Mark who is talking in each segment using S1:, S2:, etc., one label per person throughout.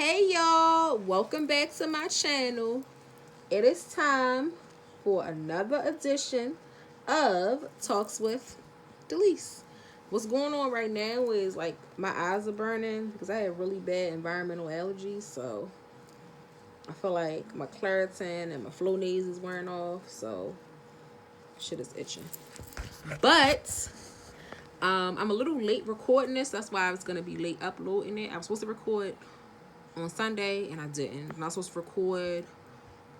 S1: Hey y'all, welcome back to my channel. It is time for another edition of Talks with Delise. What's going on right now is like my eyes are burning because I have really bad environmental allergies, so I feel like my Claritin and my Flonase is wearing off, so shit is itching. But I'm a little late recording this. That's why I was gonna be late uploading it. I was supposed to record on Sunday and I didn't. I'm not supposed to record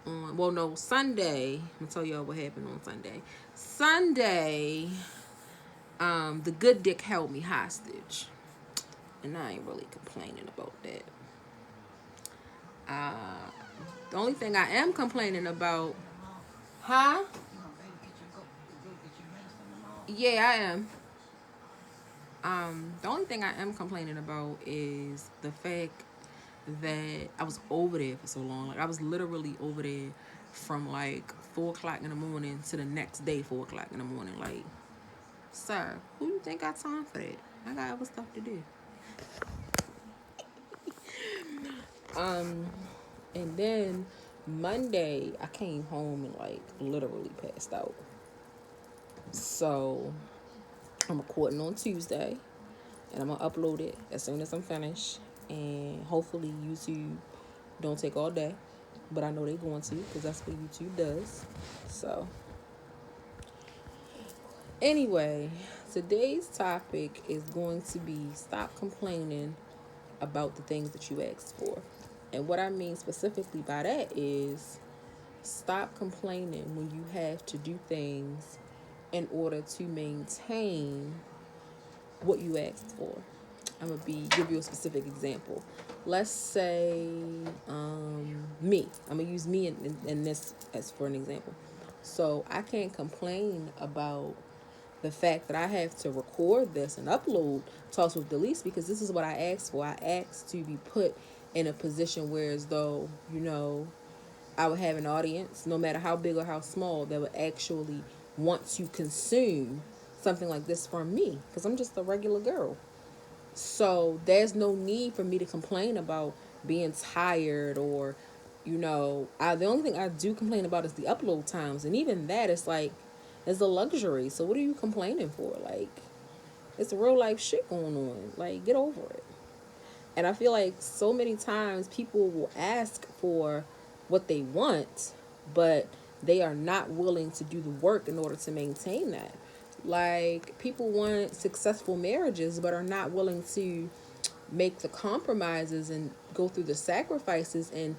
S1: on Sunday. I'm gonna tell y'all what happened on Sunday. Sunday, the good dick held me hostage. And I ain't really complaining about that. The only thing I am complaining about, huh? Yeah, I am. The only thing I am complaining about is the fact that I was over there for so long. Like I was literally over there from like 4 o'clock in the morning to the next day 4 o'clock in the morning. Like, sir, who you think got time for that? I got other stuff to do. And then Monday I came home and like literally passed out. So I'm recording on Tuesday and I'm gonna upload it as soon as I'm finished. And hopefully YouTube don't take all day, but I know they're going to because that's what YouTube does. So anyway, today's topic is going to be stop complaining about the things that you asked for. And what I mean specifically by that is stop complaining when you have to do things in order to maintain what you asked for. I'm gonna give you a specific example. Let's say me. I'm gonna use me in this as for an example. So I can't complain about the fact that I have to record this and upload Talks with Delise because this is what I asked for. I asked to be put in a position where as though, I would have an audience, no matter how big or how small, that would actually want to consume something like this from me because I'm just a regular girl. So there's no need for me to complain about being tired or, the only thing I do complain about is the upload times. And even that is like, it's a luxury. So what are you complaining for? Like, it's real life shit going on. Like, get over it. And I feel like so many times people will ask for what they want, but they are not willing to do the work in order to maintain that. Like, people want successful marriages, but are not willing to make the compromises and go through the sacrifices and,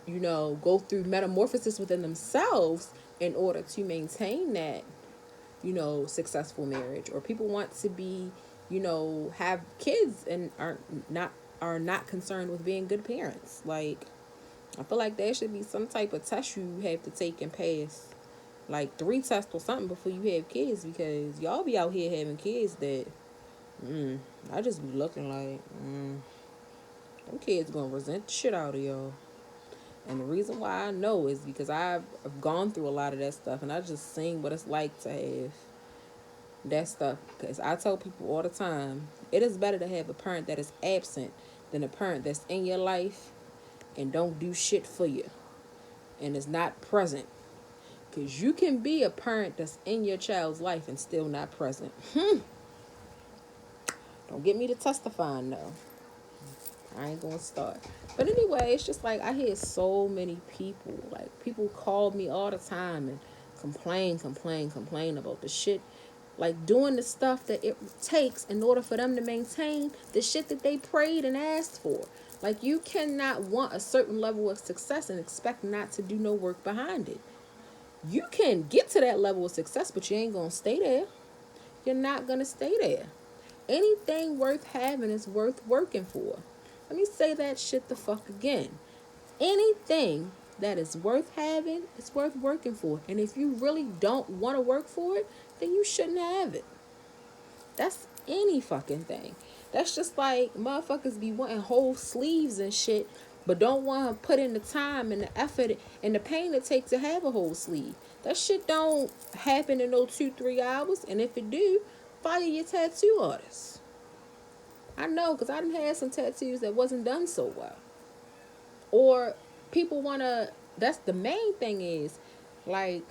S1: go through metamorphosis within themselves in order to maintain that, successful marriage. Or people want to be, have kids and are not concerned with being good parents. Like, I feel like there should be some type of test you have to take and pass, like 3 tests or something before you have kids, because y'all be out here having kids that I just be looking like them kids gonna resent the shit out of y'all. And the reason why I know is because I've gone through a lot of that stuff and I just seen what it's like to have that stuff. Because I tell people all the time, it is better to have a parent that is absent than a parent that's in your life and don't do shit for you and is not present. Because you can be a parent that's in your child's life and still not present. Don't get me to testifying, though. I ain't going to start. But anyway, it's just like I hear so many people. Like, people call me all the time and complain about the shit. Like, doing the stuff that it takes in order for them to maintain the shit that they prayed and asked for. Like, you cannot want a certain level of success and expect not to do no work behind it. You can get to that level of success, but you ain't going to stay there. You're not going to stay there. Anything worth having is worth working for. Let me say that shit the fuck again. Anything that is worth having is worth working for. And if you really don't want to work for it, then you shouldn't have it. That's any fucking thing. That's just like motherfuckers be wanting whole sleeves and shit, but don't want to put in the time and the effort and the pain it takes to have a whole sleeve. That shit don't happen in no 2-3 hours. And if it do, fire your tattoo artist. I know, because I done had some tattoos that wasn't done so well. Or people want to, that's the main thing is, like,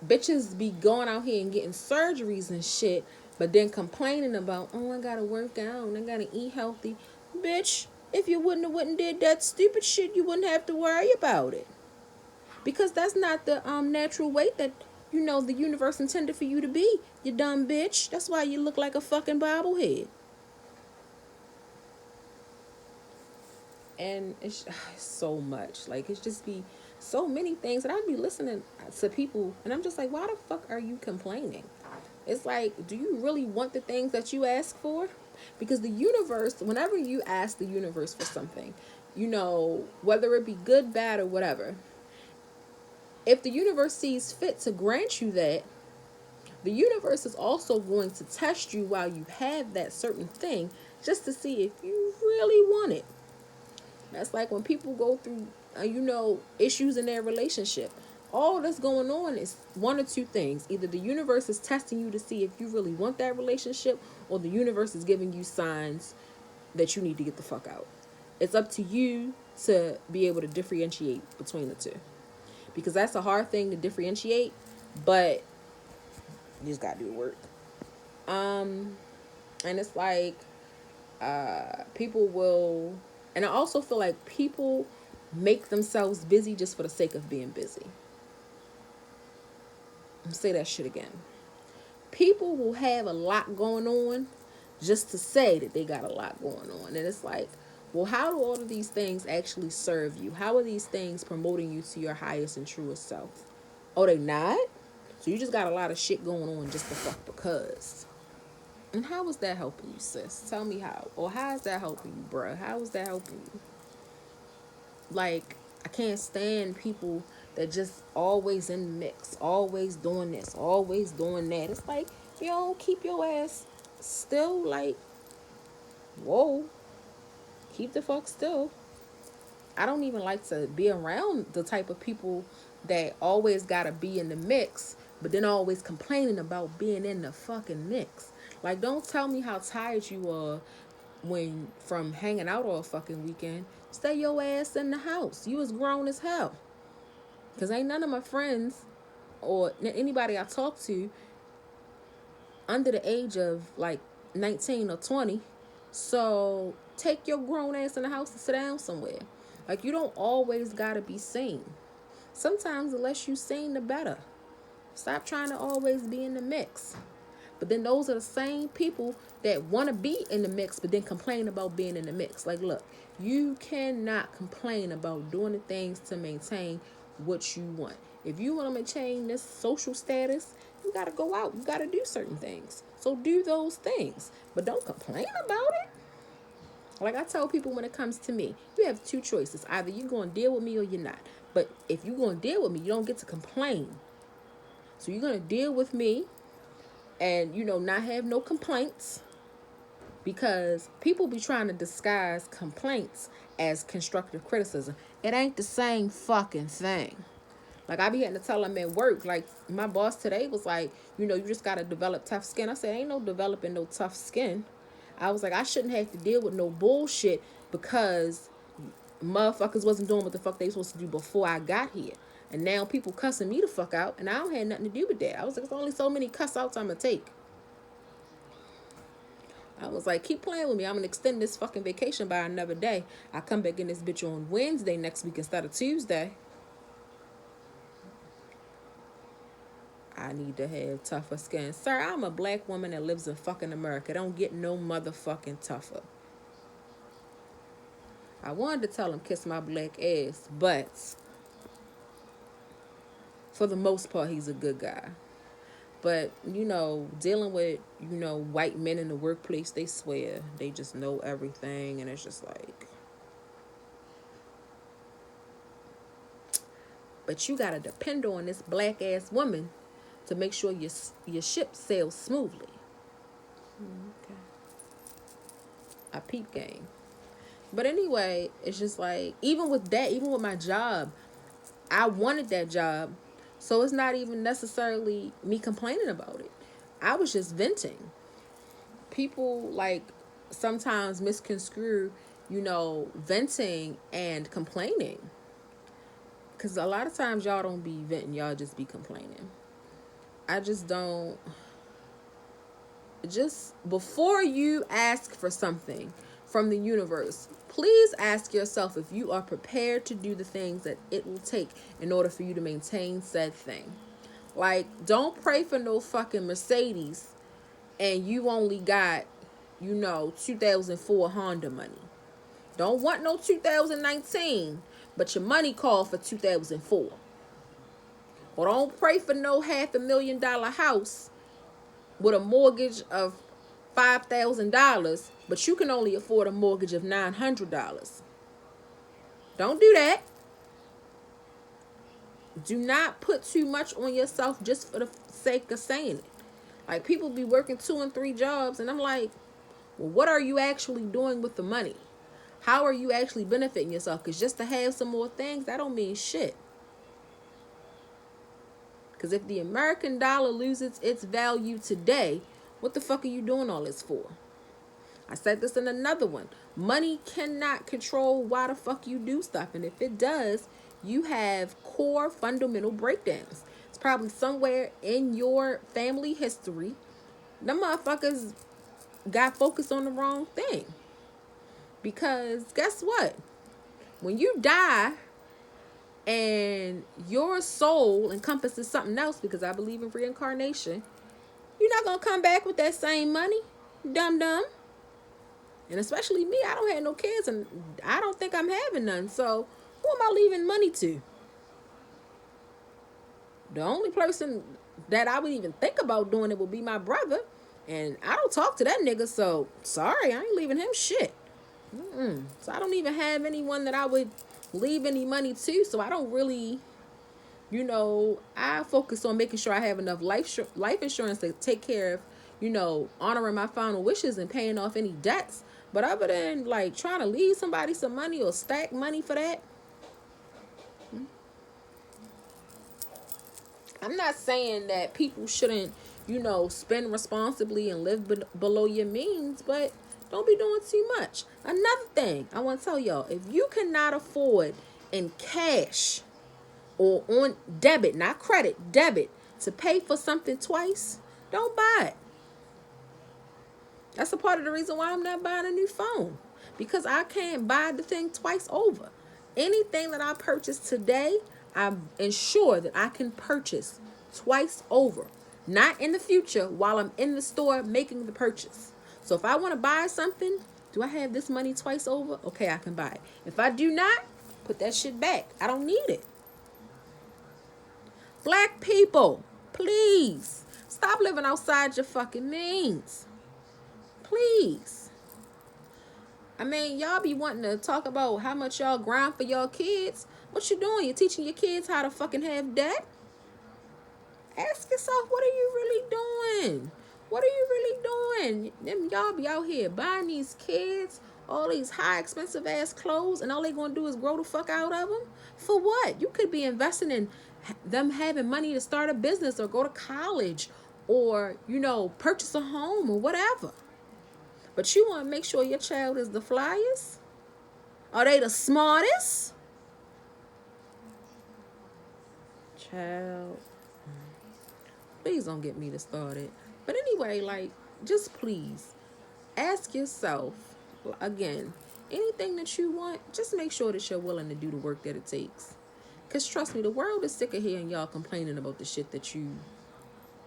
S1: bitches be going out here and getting surgeries and shit, but then complaining about, oh, I gotta work out, I gotta eat healthy. Bitch, if you wouldn't did that stupid shit, you wouldn't have to worry about it. Because that's not the natural weight that, the universe intended for you to be. You dumb bitch. That's why you look like a fucking bobblehead. And it's so much. Like, it's just be so many things. And I'd be listening to people, and I'm just like, why the fuck are you complaining? It's like, do you really want the things that you ask for? Because the universe, whenever you ask the universe for something, whether it be good, bad, or whatever, if the universe sees fit to grant you that, the universe is also going to test you while you have that certain thing, just to see if you really want it. That's like when people go through, issues in their relationship. All that's going on is one or two things. Either the universe is testing you to see if you really want that relationship, or the universe is giving you signs that you need to get the fuck out. It's up to you to be able to differentiate between the two. Because that's a hard thing to differentiate, but you just gotta do the work. And it's like, people will, and I also feel like people make themselves busy just for the sake of being busy. I'll say that shit again. People will have a lot going on just to say that they got a lot going on. And it's like, well, how do all of these things actually serve you? How are these things promoting you to your highest and truest self? Oh, they not? So you just got a lot of shit going on just the fuck because. And how is that helping you, sis? Tell me how. Or how is that helping you, bruh? How is that helping you? Like, I can't stand people that just always in the mix, always doing this, always doing that. It's like, keep your ass still. Like, whoa, keep the fuck still. I don't even like to be around the type of people that always gotta be in the mix, but then always complaining about being in the fucking mix. Like, don't tell me how tired you are from hanging out all fucking weekend. Stay your ass in the house. You was grown as hell. Because ain't none of my friends or anybody I talk to under the age of like 19 or 20. So take your grown ass in the house and sit down somewhere. Like, you don't always gotta be seen. Sometimes the less you seen, the better. Stop trying to always be in the mix. But then those are the same people that want to be in the mix, but then complain about being in the mix. Like, look, you cannot complain about doing the things to maintain what you want. If you want to maintain this social status, you got to go out. You got to do certain things. So do those things. But don't complain about it. Like I tell people when it comes to me, you have two choices. Either you're going to deal with me or you're not. But if you're going to deal with me, you don't get to complain. So you're going to deal with me and, not have no complaints. Because people be trying to disguise complaints as constructive criticism. It ain't the same fucking thing. Like, I be having to tell them at work, like, my boss today was like, you just got to develop tough skin. I said, ain't no developing no tough skin. I was like, I shouldn't have to deal with no bullshit because motherfuckers wasn't doing what the fuck they supposed to do before I got here. And now people cussing me the fuck out, and I don't have nothing to do with that. I was like, there's only so many cuss outs I'm going to take. I was like, keep playing with me. I'm going to extend this fucking vacation by another day. I come back in this bitch on Wednesday next week instead of Tuesday. I need to have tougher skin. Sir, I'm a black woman that lives in fucking America. Don't get no motherfucking tougher. I wanted to tell him kiss my black ass, but for the most part, he's a good guy. But, dealing with, white men in the workplace, they swear. They just know everything, and it's just like... But you got to depend on this black-ass woman to make sure your ship sails smoothly. Okay. I peep game. But anyway, it's just like, even with that, even with my job, I wanted that job. So it's not even necessarily me complaining about it. I was just venting. People, like, sometimes misconstrue venting and complaining. Because a lot of times y'all don't be venting, y'all just be complaining. I just don't. Just before you ask for something from the universe, please ask yourself if you are prepared to do the things that it will take in order for you to maintain said thing. Like, don't pray for no fucking Mercedes and you only got, 2004 Honda money. Don't want no 2019, but your money called for 2004. Or don't pray for no $500,000 house with a mortgage of $5,000, but you can only afford a mortgage of $900. Don't do that. Do not put too much on yourself just for the sake of saying it. Like, people be working 2 and 3 jobs, and I'm like, well, what are you actually doing with the money? How are you actually benefiting yourself? Because just to have some more things, that don't mean shit. Because if the American dollar loses its value today, what the fuck are you doing all this for? I said this in another one. Money cannot control why the fuck you do stuff. And if it does, you have core fundamental breakdowns. It's probably somewhere in your family history. Them motherfuckers got focused on the wrong thing. Because guess what? When you die and your soul encompasses something else, because I believe in reincarnation, you're not going to come back with that same money. Dumb. And especially me, I don't have no kids and I don't think I'm having none. So who am I leaving money to? The only person that I would even think about doing it would be my brother. And I don't talk to that nigga, so sorry, I ain't leaving him shit. So I don't even have anyone that I would leave any money to. So I don't really, I focus on making sure I have enough life insurance to take care of, honoring my final wishes and paying off any debts. But other than like trying to leave somebody some money or stack money for that, I'm not saying that people shouldn't, spend responsibly and live below your means, but don't be doing too much. Another thing I want to tell y'all, if you cannot afford in cash or on debit, not credit, debit, to pay for something twice, don't buy it. That's a part of the reason why I'm not buying a new phone. Because I can't buy the thing twice over. Anything that I purchase today, I ensure that I can purchase twice over. Not in the future while I'm in the store making the purchase. So if I want to buy something, do I have this money twice over? Okay, I can buy it. If I do not, put that shit back. I don't need it. Black people, please stop living outside your fucking means. Please. I mean, y'all be wanting to talk about how much y'all grind for y'all kids. What you doing? You teaching your kids how to fucking have debt? Ask yourself, what are you really doing? What are you really doing? Them y'all be out here buying these kids all these high expensive ass clothes, and all they gonna do is grow the fuck out of them? For what? You could be investing in them having money to start a business or go to college or, purchase a home or whatever. But you want to make sure your child is the flyest? Are they the smartest? Child. Please don't get me started. But anyway, just please ask yourself, again, anything that you want, just make sure that you're willing to do the work that it takes. Because trust me, the world is sick of hearing y'all complaining about the shit that you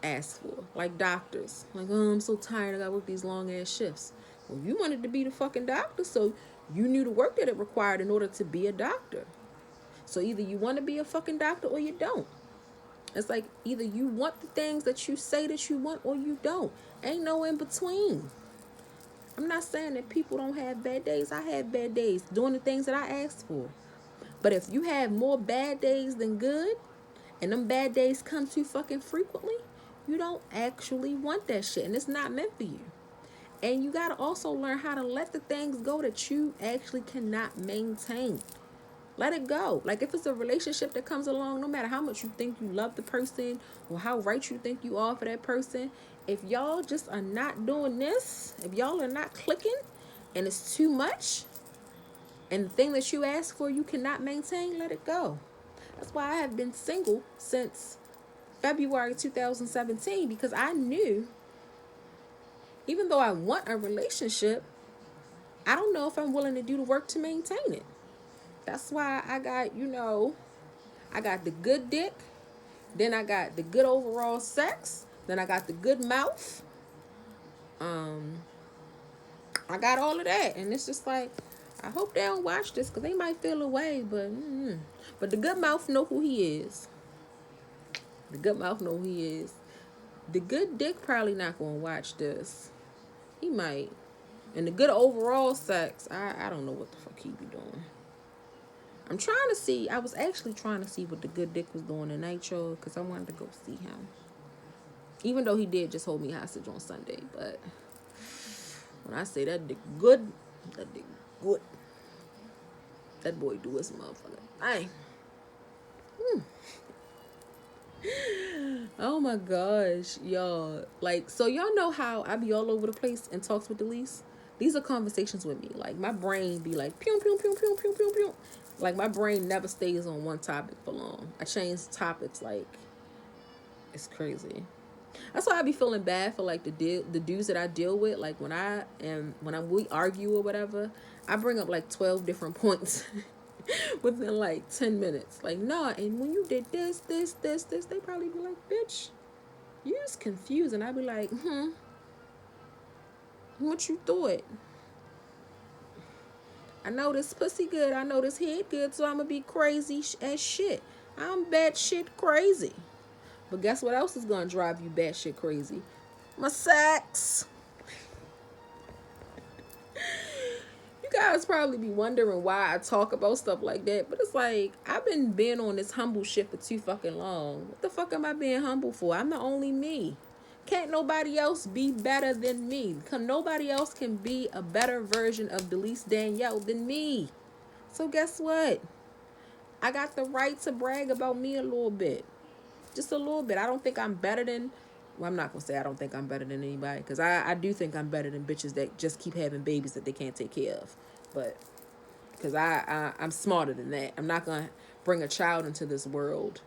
S1: ask for. Like doctors. Like, oh, I'm so tired, I gotta work these long ass shifts. Well, you wanted to be the fucking doctor, so you knew the work that it required in order to be a doctor. So either you want to be a fucking doctor or you don't. It's like either you want the things that you say that you want or you don't. Ain't no in between. I'm not saying that people don't have bad days. I have bad days doing the things that I asked for. But if you have more bad days than good, and them bad days come too fucking frequently, you don't actually want that shit. And it's not meant for you. And you got to also learn how to let the things go that you actually cannot maintain. Let it go. Like if it's a relationship that comes along, no matter how much you think you love the person or how right you think you are for that person, if y'all just are not doing this, if y'all are not clicking and it's too much, And the thing that you ask for, you cannot maintain, let it go. That's why I have been single since February 2017, because I knew, even though I want a relationship, I don't know if I'm willing to do the work to maintain it. That's why I got, I got the good dick, then I got the good overall sex, then I got the good mouth. I got all of that, and it's just like, I hope they don't watch this because they might feel away, but the good mouth know who he is. The good mouth know who he is. The good dick probably not gonna watch this. He might. And the good overall sex, I don't know what the fuck he be doing. I'm trying to see. I was actually trying to see what the good dick was doing tonight, y'all, because I wanted to go see him. Even though he did just hold me hostage on Sunday, but when I say that dick good, that dick good. That boy do his motherfucker thing. Oh my gosh, y'all. Like, so y'all know how I be all over the place and talks with Delise? These are conversations with me. Like, my brain be like, pew, pew, pew, pew, pew, pew, pew. Like, my brain never stays on one topic for long. I change topics, like, it's crazy. That's why I be feeling bad for, like, the dudes that I deal with. Like, when we argue or whatever, I bring up, like, 12 different points within, like, 10 minutes. Like, nah, and when you did this, they probably be like, bitch, you just confused. And I be like, what you thought? I know this pussy good. I know this head good, so I'm going to be crazy as shit. I'm bad shit crazy. But guess what else is going to drive you bad shit crazy? My sex. You guys probably be wondering why I talk about stuff like that. But it's like, I've been being on this humble shit for too fucking long. What the fuck am I being humble for? I'm the only me. Can't nobody else be better than me. Nobody else can be a better version of Delise Danielle than me. So guess what? I got the right to brag about me a little bit. Just a little bit. I don't think I'm better than... Well, I'm not going to say I don't think I'm better than anybody. Because I do think I'm better than bitches that just keep having babies that they can't take care of. But... Because I'm smarter than that. I'm not going to bring a child into this world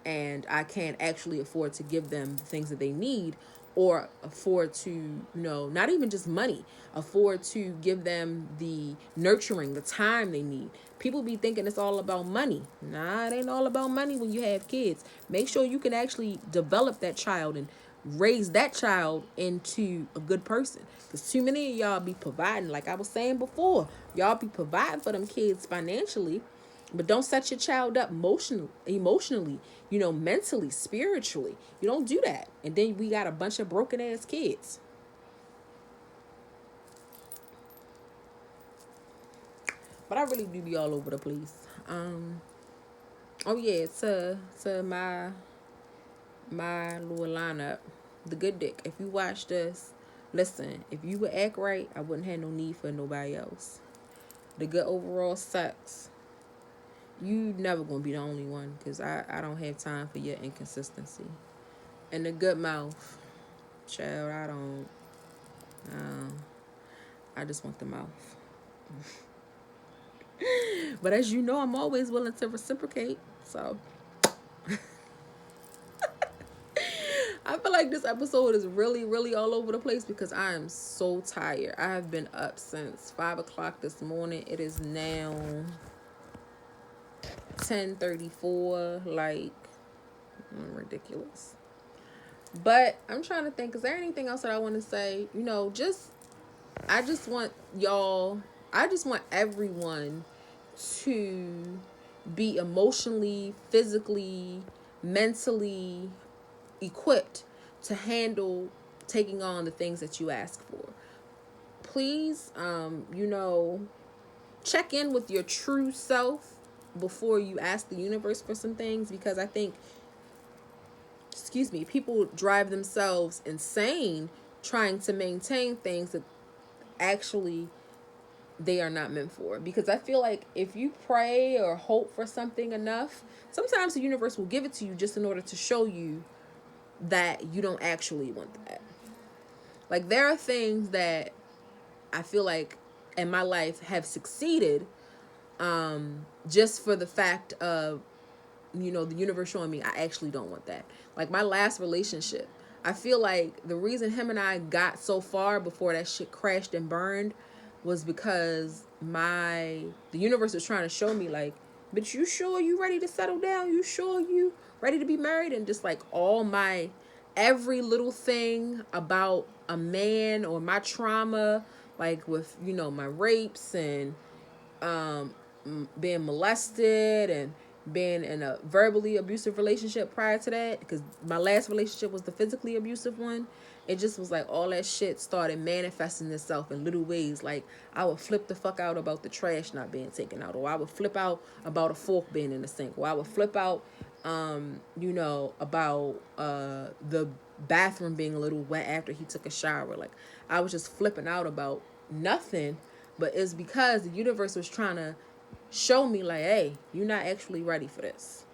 S1: and I can't actually afford to give them the things that they need, or afford to, not even just money, afford to give them the nurturing, the time they need. People be thinking it's all about money. Nah, it ain't all about money when you have kids. Make sure you can actually develop that child and raise that child into a good person. Because too many of y'all be providing, like I was saying before, y'all be providing for them kids financially, but don't set your child up emotionally, mentally, spiritually. You don't do that. And then we got a bunch of broken ass kids. But I really do be all over the place. Oh yeah, to my little lineup, the good dick. If you watch this, listen, if you would act right, I wouldn't have no need for nobody else. The good overall sex. You never gonna be the only one, because I don't have time for your inconsistency. And the good mouth, child, I just want the mouth. But as you know, I'm always willing to reciprocate, so I feel like this episode is really, really all over the place because I am so tired. I have been up since 5 o'clock this morning. It is now 10:34, like, ridiculous. But I'm trying to think, is there anything else that I want to say? I just want everyone to be emotionally, physically, mentally equipped to handle taking on the things that you ask for. Please, check in with your true self before you ask the universe for some things, because I think, people drive themselves insane trying to maintain things that actually they are not meant for. Because I feel like if you pray or hope for something enough, sometimes the universe will give it to you just in order to show you that you don't actually want that. Like, there are things that I feel like in my life have succeeded just for the fact of, the universe showing me I actually don't want that. Like my last relationship, I feel like the reason him and I got so far before that shit crashed and burned was because the universe was trying to show me like, but you sure you ready to settle down? You sure you ready to be married? And just like every little thing about a man or my trauma, like with, my rapes and being molested and being in a verbally abusive relationship prior to that, because my last relationship was the physically abusive one. It just was like all that shit started manifesting itself in little ways. Like I would flip the fuck out about the trash not being taken out, or I would flip out about a fork being in the sink, or I would flip out about the bathroom being a little wet after he took a shower. Like I was just flipping out about nothing, but it's because the universe was trying to show me like, hey, you're not actually ready for this.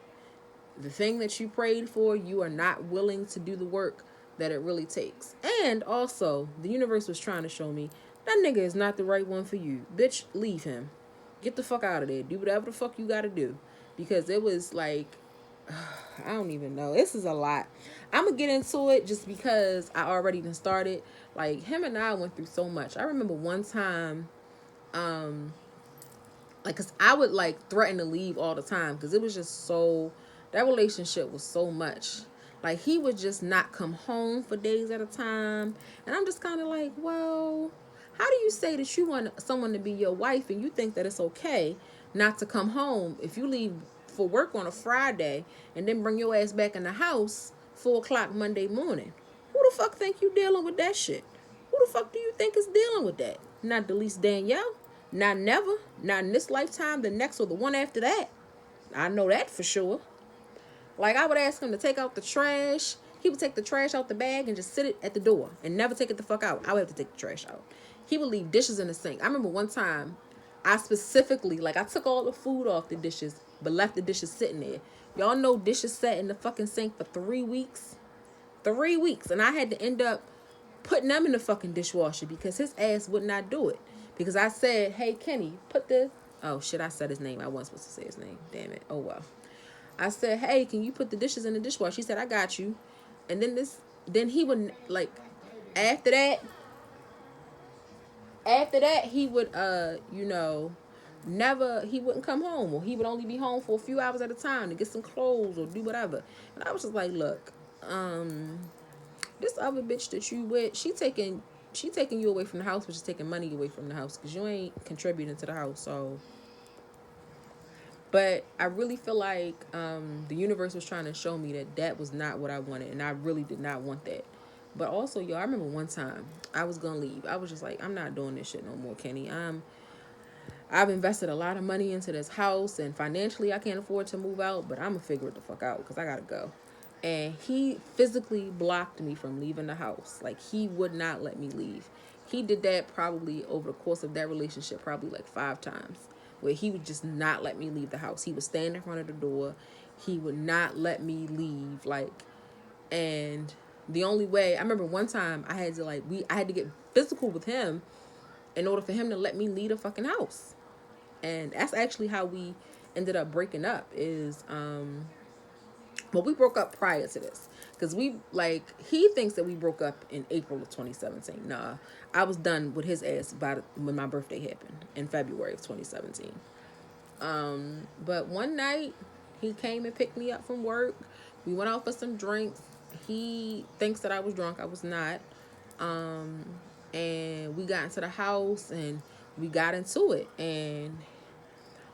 S1: The thing that you prayed for, you are not willing to do the work that it really takes. And also, the universe was trying to show me that nigga is not the right one for you. Bitch, leave him. Get the fuck out of there. Do whatever the fuck you gotta do. Because it was like, I don't even know. This is a lot. I'm gonna get into it just because I already done started. Like, him and I went through so much. I remember one time, like, because I would like threaten to leave all the time because it was just so, that relationship was so much. Like he would just not come home for days at a time, and I'm just kind of like, well, how do you say that you want someone to be your wife and you think that it's okay not to come home if you leave for work on a Friday and then bring your ass back in the house 4 o'clock Monday morning? Who the fuck think you dealing with that shit? Who the fuck do you think is dealing with that? Not Delise Danielle. Not never. Not in this lifetime, the next, or the one after that. I know that for sure. Like, I would ask him to take out the trash. He would take the trash out the bag and just sit it at the door and never take it the fuck out. I would have to take the trash out. He would leave dishes in the sink. I remember one time, I specifically, like, I took all the food off the dishes, but left the dishes sitting there. Y'all know dishes sat in the fucking sink for 3 weeks? 3 weeks. And I had to end up putting them in the fucking dishwasher because his ass would not do it. Because I said, hey, Kenny, put this. Oh, shit, I said his name. I wasn't supposed to say his name. Damn it. Oh, well. I said, hey, can you put the dishes in the dishwasher? He said, I got you. And then he would, like, after that, he would, he wouldn't come home. Or he would only be home for a few hours at a time to get some clothes or do whatever. And I was just like, look, this other bitch that you with, she taking you away from the house, but she's taking money away from the house because you ain't contributing to the house. So, but I really feel like the universe was trying to show me that was not what I wanted, and I really did not want that. But also, I remember one time I was gonna leave. I was just like, I'm not doing this shit no more, Kenny. I've invested a lot of money into this house, and financially I can't afford to move out, but I'm gonna figure it the fuck out because I gotta go. And he physically blocked me from leaving the house. Like, he would not let me leave. He did that probably over the course of that relationship, probably like 5 times, where he would just not let me leave the house. He would stand in front of the door. He would not let me leave. Like, and the only way, I remember one time I had to get physical with him in order for him to let me leave the fucking house. And that's actually how we ended up breaking up is, but we broke up prior to this. Because he thinks that we broke up in April of 2017. Nah, I was done with his ass when my birthday happened in February of 2017. But one night, he came and picked me up from work. We went out for some drinks. He thinks that I was drunk. I was not. And we got into the house and we got into it. And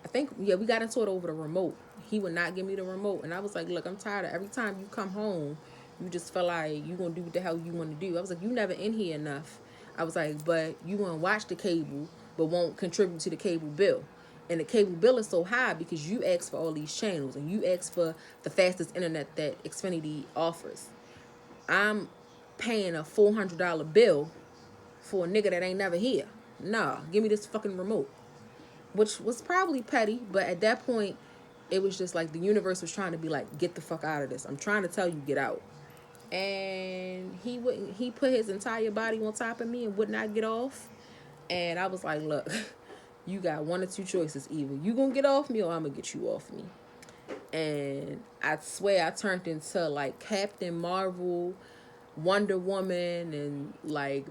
S1: I think, we got into it over the remote. He would not give me the remote. And I was like, look, I'm tired of every time you come home, you just feel like you going to do what the hell you want to do. I was like, you never in here enough. I was like, but you want to watch the cable, but won't contribute to the cable bill. And the cable bill is so high because you ask for all these channels and you ask for the fastest internet that Xfinity offers. I'm paying a $400 bill for a nigga that ain't never here. Nah, give me this fucking remote. Which was probably petty, but at that point, it was just like the universe was trying to be like, get the fuck out of this. I'm trying to tell you, get out. And he put his entire body on top of me and would not get off. And I was like, look, you got one or two choices. Either you gonna get off me or I'm gonna get you off me. And I swear I turned into like Captain Marvel, Wonder Woman, and like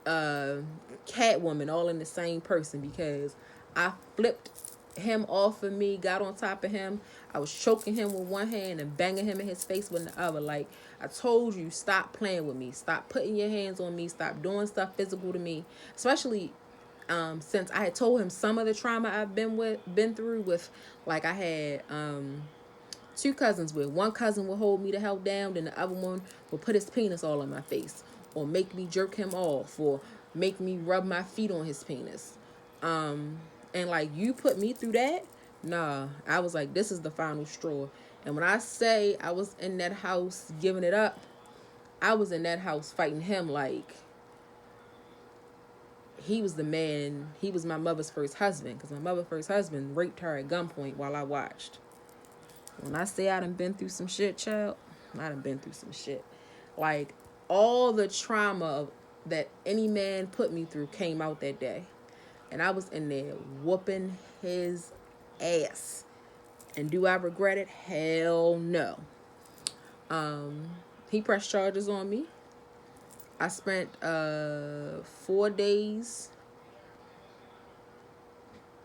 S1: Catwoman all in the same person, because I flipped him off of me, got on top of him. I was choking him with one hand and banging him in his face with the other. Like, I told you, stop playing with me. Stop putting your hands on me. Stop doing stuff physical to me. Especially since I had told him some of the trauma I've been through with, like, I had two cousins where one cousin would hold me the hell down, then the other one would put his penis all in my face, or make me jerk him off, or make me rub my feet on his penis. And like, you put me through that? Nah, I was like, this is the final straw. And when I say I was in that house giving it up, I was in that house fighting him like he was the man. He was my mother's first husband, because my mother's first husband raped her at gunpoint while I watched. When I say I done been through some shit, child, I done been through some shit. Like, all the trauma that any man put me through came out that day. And I was in there whooping his ass. And do I regret it? Hell no. He pressed charges on me. I spent 4 days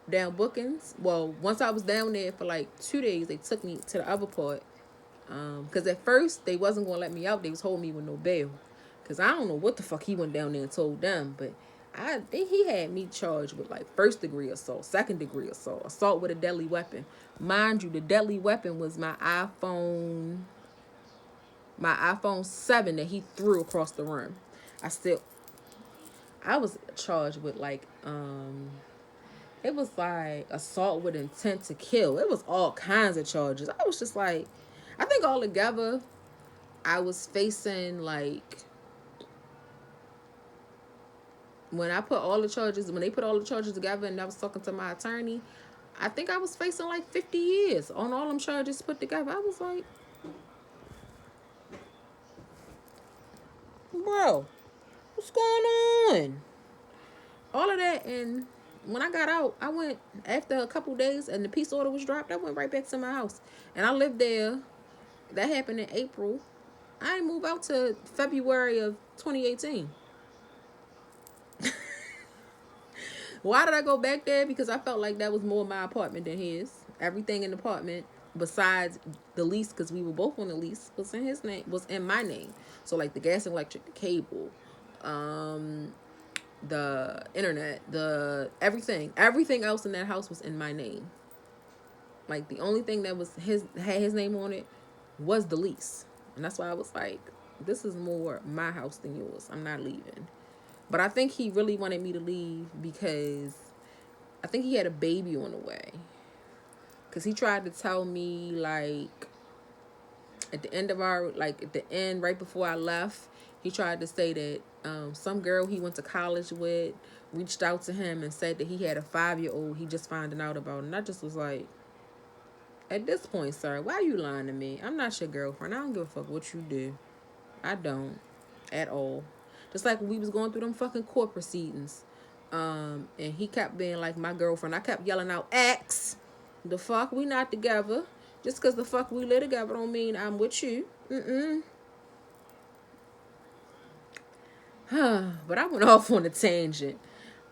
S1: down bookings. Well, once I was down there for like 2 days, they took me to the other part. Because at first, they wasn't going to let me out. They was holding me with no bail. Because I don't know what the fuck he went down there and told them. But I think he had me charged with like 1st degree assault, 2nd degree assault, assault with a deadly weapon. Mind you, the deadly weapon was my iPhone 7 that he threw across the room. I was charged with like, it was like assault with intent to kill. It was all kinds of charges. I was just like, I think all together, I was facing like, when they put all the charges together and I was talking to my attorney, I think I was facing like 50 years on all them charges put together. I was like, bro, what's going on? All of that. And when I got out, I went, after a couple days and the peace order was dropped, I went right back to my house. And I lived there. That happened in April. I didn't move out to February of 2018. Why did I go back there? Because I felt like that was more my apartment than his. Everything in the apartment, besides the lease, because we were both on the lease, was in his name, was in my name. So like the gas and electric, the cable, the internet, everything else in that house was in my name. Like, the only thing that had his name on it was the lease. And that's why I was like, this is more my house than yours. I'm not leaving. But I think he really wanted me to leave because I think he had a baby on the way. Because he tried to tell me, like, at the end, right before I left, he tried to say that some girl he went to college with reached out to him and said that he had a 5-year-old he just finding out about. And I just was like, at this point, sir, why are you lying to me? I'm not your girlfriend. I don't give a fuck what you do. I don't. At all. Just like when we was going through them fucking court proceedings. And he kept being like my girlfriend. I kept yelling out, ex. The fuck? We not together. Just because the fuck we live together don't mean I'm with you. But I went off on a tangent.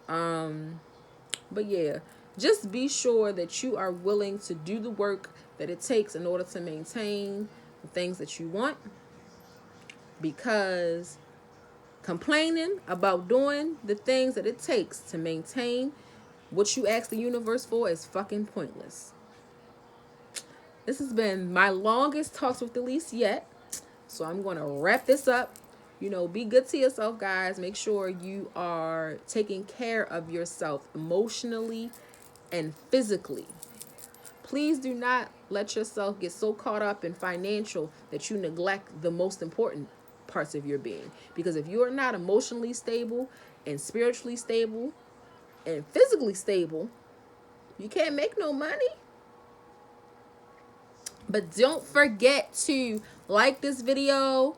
S1: But yeah, just be sure that you are willing to do the work that it takes in order to maintain the things that you want. Because complaining about doing the things that it takes to maintain what you ask the universe for is fucking pointless. This has been my longest Talks with Delise yet. So I'm going to wrap this up. You know, be good to yourself, guys. Make sure you are taking care of yourself emotionally and physically. Please do not let yourself get so caught up in financial that you neglect the most important parts of your being. Because if you're not emotionally stable and spiritually stable and physically stable, you can't make no money. But don't forget to like this video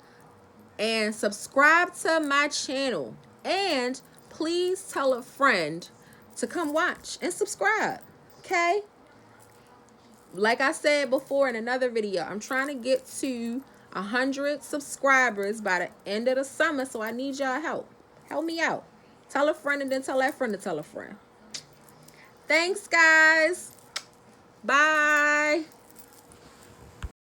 S1: and subscribe to my channel. And please tell a friend to come watch and subscribe. Okay? Like I said before in another video, I'm trying to get to 100 subscribers by the end of the summer, so I need y'all help. Help me out. Tell a friend and then tell that friend to tell a friend. Thanks, guys. Bye.